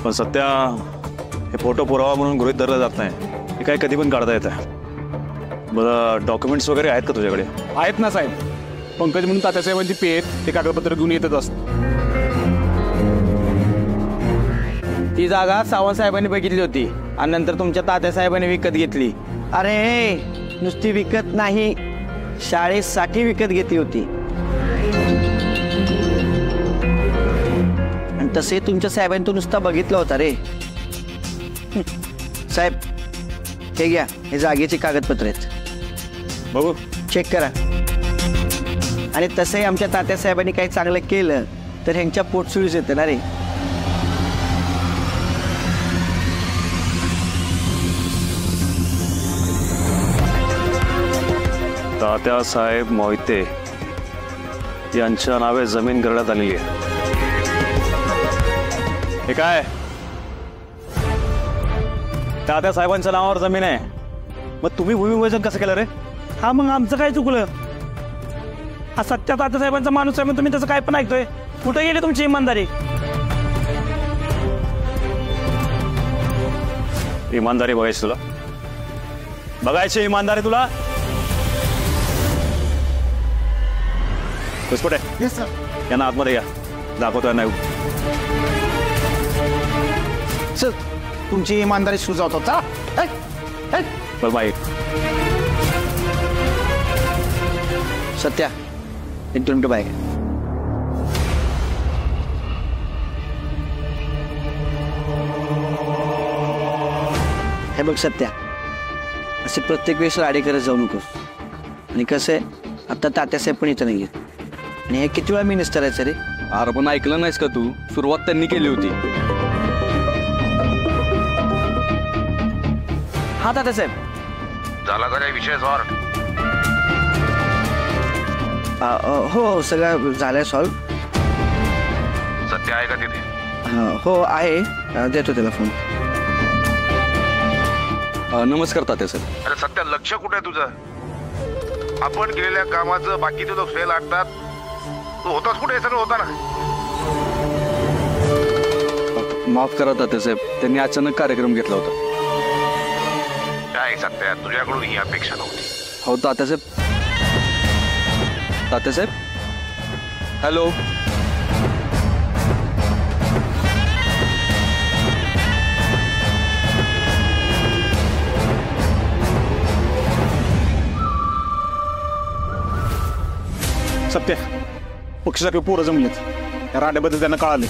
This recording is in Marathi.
पण सध्या हे फोटो पुरावा म्हणून गृहीत धरला जात नाही, हे काय कधी पण काढता येतं. बरं डॉक्युमेंट्स वगैरे आहेत का तुझ्याकडे? आहेत ना साहेब, पंकज म्हणून तात्यासाहेबांची पेट ते कागदपत्र घेऊन येतच असत. ती जागा सावंत साहेबांनी बघितली होती आणि नंतर तुमच्या तात्यासाहेबांनी विकत घेतली. अरे नुसती विकत नाही, शाळेसाठी विकत घेतली होती. आणि तसे तुमच्या साहेबांनी तो नुसता बघितला होता रे. साहेब हे घ्या, हे जागेचे कागदपत्र आहेत, बघू. चेक करा. आणि तसंही आमच्या तात्यासाहेबांनी काही चांगलं केलं तर ह्यांच्या पोटसुळीच येतं ना रे. तात्यासाहेब मोहिते यांच्या नावे जमीन करण्यात आलेली आहे. हे काय? तात्यासाहेबांच्या नावावर जमीन आहे, मग तुम्ही भूमिपूजन कसं केलं रे? हा मग आमचं काय चुकलं? हा सत्या तात्यासाहेबांचा माणूस आहे, मग तुम्ही त्याचं काय पण ऐकतोय? कुठे गेली तुमची इमानदारी? इमानदारी बघायची तुला? बघायची इमानदारी तुला? घुसपट आहे. यांना आतमध्ये या, दाखवतोय नाही. सर तुमची इमानदारी सुजावतो. बरं बाई. सत्या एक 2 मिनिटं बाहेर. हे बघ सत्या, असे प्रत्येक वेळेस राडे करत जाऊ नकोस. आणि कसं आहे, आता तात्यासाहेब पण इथं नाही आहेत. आणि हे किती वेळा मी निस्तरायचं रे? अरे पण ऐकलं नाहीस का तू? सुरुवात त्यांनी केली होती. हा तात्यासाहेब झाला का काही विषय सॉर्ट? हो सगळं झालंय सॉल्व. सत्य आहे का तिथे? हो आहे, देतो त्याला फोन. नमस्कार तात्यासाहेब. अरे सत्य, लक्ष कुठे आहे तुझं? आपण केलेल्या कामाचं बाकीचे लोक फेल लागतात, तू होतास कुठे? सगळं होता ना. माफ करा तात्यासाहेब, त्यांनी अचानक कार्यक्रम घेतला होता. काय सत्य, तुझ्याकडून ही अपेक्षा नव्हती. हो तात्यासाहेब. तात्यासाहेब हॅलो. सत्य पक्षासारखे पोरं जमलेत, या रांड्याबद्दल त्यांना कळाले.